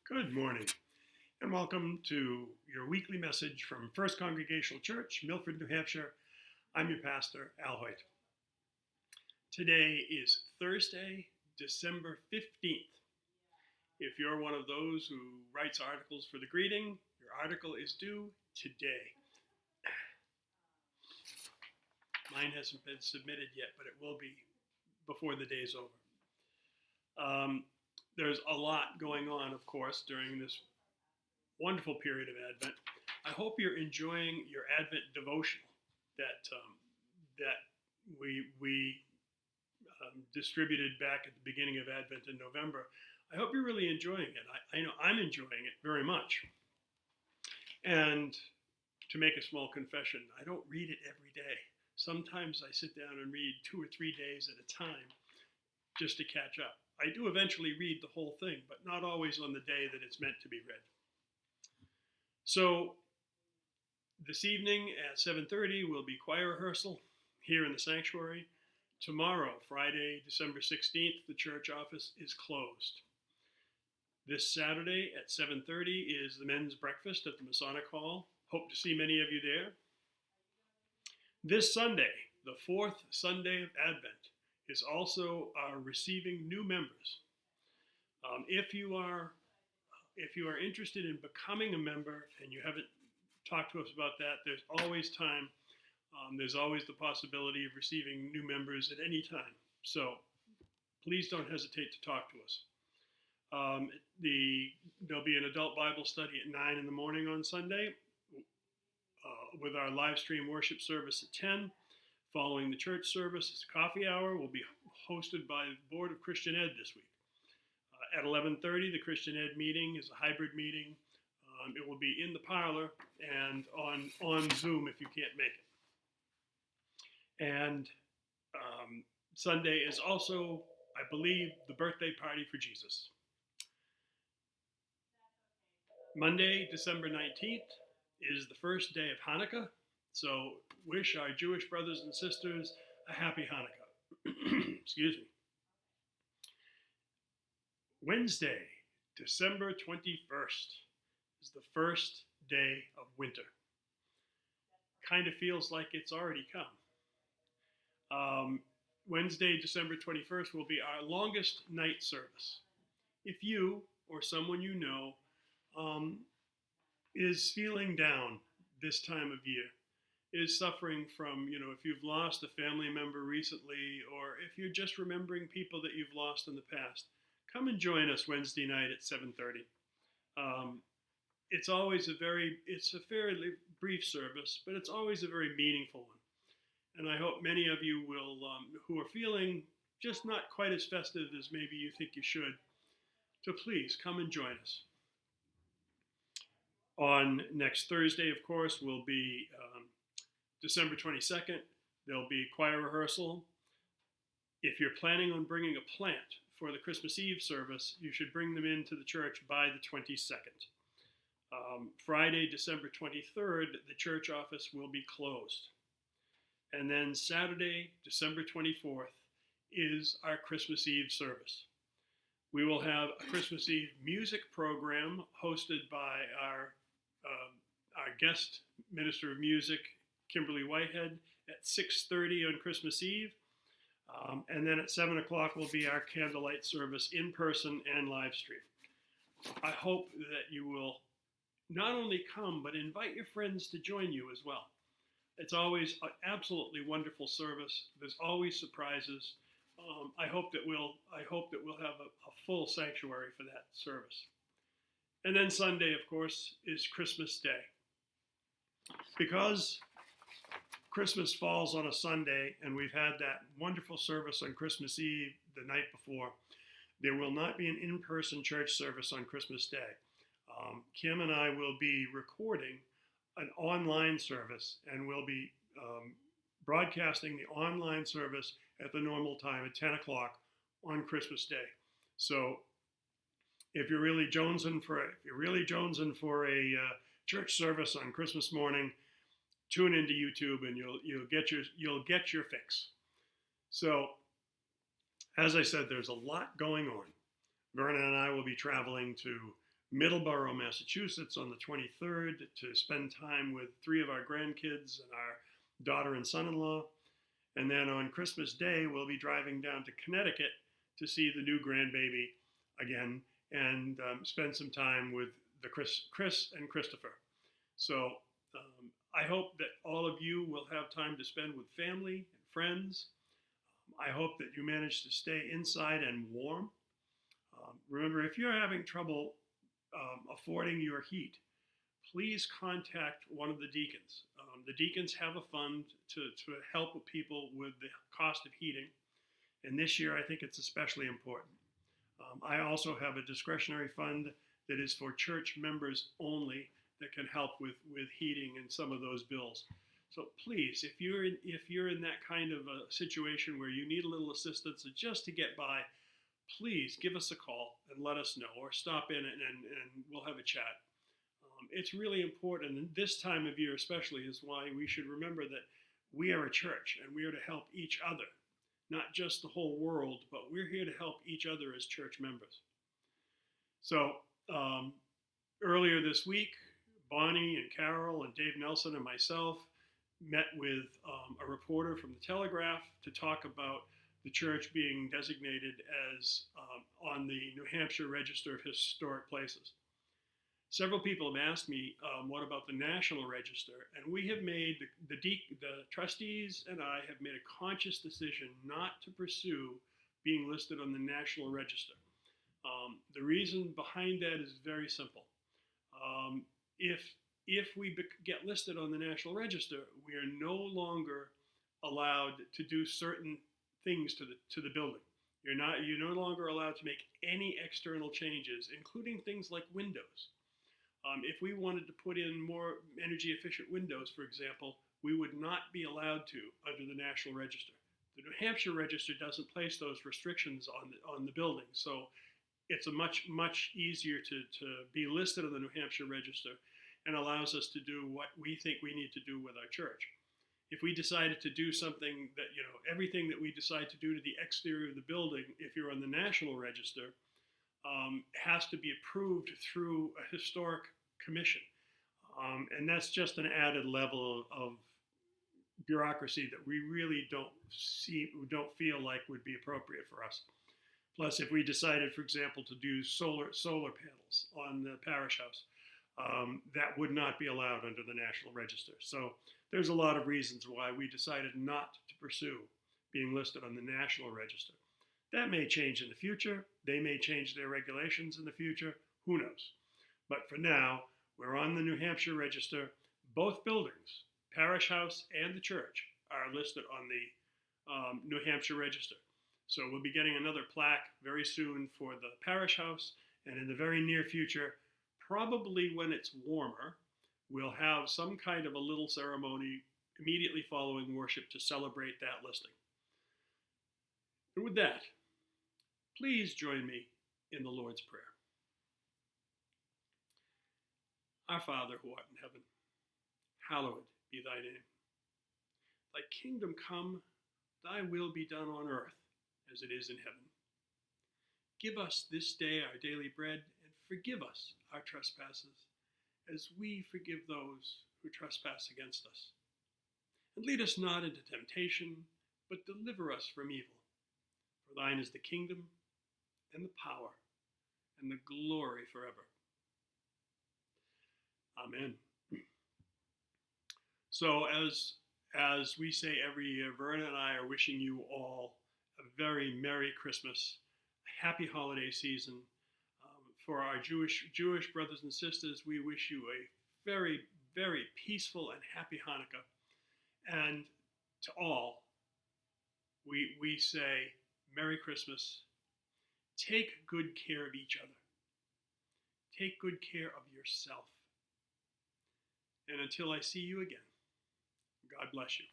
Good morning, and welcome to your weekly message from First Congregational Church, Milford, New Hampshire. I'm your pastor, Al Hoyt. Today is Thursday, December 15th. If you're one of those who writes articles for the greeting, your article is due today. Mine hasn't been submitted yet, but it will be before the day's over. There's a lot going on, of course, during this wonderful period of Advent. I hope you're enjoying your Advent devotional that we distributed back at the beginning of Advent in November. I hope you're really enjoying it. I know I'm enjoying it very much. And to make a small confession, I don't read it every day. Sometimes I sit down and read 2 or 3 days at a time just to catch up. I do eventually read the whole thing, but not always on the day that it's meant to be read. So this evening at 7:30 will be choir rehearsal here in the sanctuary. Tomorrow, Friday, December 16th, the church office is closed. This Saturday at 7:30 is the men's breakfast at the Masonic Hall. Hope to see many of you there. This Sunday, the fourth Sunday of Advent, is also receiving new members. If you are interested in becoming a member and you haven't talked to us about that, there's always time. There's always the possibility of receiving new members at any time. So please don't hesitate to talk to us. There'll be an adult Bible study at 9 in the morning on Sunday with our live stream worship service at 10. Following the church service, it's coffee hour will be hosted by the Board of Christian Ed this week. At 11:30, the Christian Ed meeting is a hybrid meeting. It will be in the parlor and on Zoom if you can't make it. And Sunday is also, I believe, the birthday party for Jesus. Monday, December 19th, is the first day of Hanukkah. So wish our Jewish brothers and sisters a happy Hanukkah. Excuse me. Wednesday, December 21st, is the first day of winter. Kind of feels like it's already come. Wednesday, December 21st will be our longest night service. If you or someone you know is feeling down this time of year, is suffering from, if you've lost a family member recently, or if you're just remembering people that you've lost in the past, come and join us Wednesday night at 7:30. It's a fairly brief service, but it's always a very meaningful one. And I hope many of you will, who are feeling just not quite as festive as maybe you think you should, to please come and join us. On next Thursday, of course, will be December 22nd. There'll be choir rehearsal. If you're planning on bringing a plant for the Christmas Eve service, you should bring them into the church by the 22nd. Friday, December 23rd, the church office will be closed. And then Saturday, December 24th, is our Christmas Eve service. We will have a Christmas Eve music program hosted by our guest minister of music, Kimberly Whitehead, at 6:30 on Christmas Eve. And then at 7 o'clock will be our candlelight service in person and live stream. I hope that you will not only come, but invite your friends to join you as well. It's always an absolutely wonderful service. There's always surprises. I hope that we'll have a full sanctuary for that service. And then Sunday, of course, is Christmas Day. Because Christmas falls on a Sunday, and we've had that wonderful service on Christmas Eve the night before, there will not be an in-person church service on Christmas Day. Kim and I will be recording an online service, and we'll be broadcasting the online service at the normal time at 10 o'clock on Christmas Day. So if you're really jonesing for a church service on Christmas morning, tune into YouTube and you'll get your fix. So, as I said, there's a lot going on. Verna and I will be traveling to Middleborough, Massachusetts on the 23rd to spend time with 3 of our grandkids and our daughter and son-in-law. And then on Christmas Day, we'll be driving down to Connecticut to see the new grandbaby again and spend some time with the Chris and Christopher. So I hope that all of you will have time to spend with family and friends. I hope that you manage to stay inside and warm. Remember, if you're having trouble affording your heat, please contact one of the deacons. The deacons have a fund to help people with the cost of heating. And this year, I think it's especially important. I also have a discretionary fund that is for church members only that can help with heating and some of those bills. So please, if you're in that kind of a situation where you need a little assistance just to get by, please give us a call and let us know, or stop in and we'll have a chat. It's really important, and this time of year especially is why we should remember that we are a church and we are to help each other, not just the whole world, but we're here to help each other as church members. So earlier this week, Bonnie and Carol and Dave Nelson and myself met with a reporter from the Telegraph to talk about the church being designated as on the New Hampshire Register of Historic Places. Several people have asked me, what about the National Register? And we have made, the trustees and I have made a conscious decision not to pursue being listed on the National Register. The reason behind that is very simple. If we get listed on the National Register, we are no longer allowed to do certain things to the building. You're no longer allowed to make any external changes, including things like windows. If we wanted to put in more energy efficient windows, for example, we would not be allowed to under the National Register. The New Hampshire Register doesn't place those restrictions on the building, so it's a much easier to be listed on the New Hampshire Register, and allows us to do what we think we need to do with our church. If we decided to do something that, everything that we decide to do to the exterior of the building, if you're on the National Register, has to be approved through a historic commission. And that's just an added level of bureaucracy that we really don't feel like would be appropriate for us. Plus, if we decided, for example, to do solar panels on the parish house, that would not be allowed under the National Register. So there's a lot of reasons why we decided not to pursue being listed on the National Register. That may change in the future. They may change their regulations in the future. Who knows? But for now, we're on the New Hampshire Register. Both buildings, parish house and the church, are listed on the New Hampshire Register. So we'll be getting another plaque very soon for the parish house, and in the very near future, probably when it's warmer, we'll have some kind of a little ceremony immediately following worship to celebrate that listing. And with that, please join me in the Lord's Prayer. Our Father who art in heaven, hallowed be thy name. Thy kingdom come, thy will be done on earth as it is in heaven. Give us this day our daily bread, and forgive us our trespasses, as we forgive those who trespass against us. And lead us not into temptation, but deliver us from evil. For thine is the kingdom, and the power, and the glory forever. Amen. So as we say every year, Verna and I are wishing you all a very Merry Christmas, a happy holiday season. For our Jewish brothers and sisters, we wish you a very, very peaceful and happy Hanukkah. And to all, we say Merry Christmas. Take good care of each other. Take good care of yourself. And until I see you again, God bless you.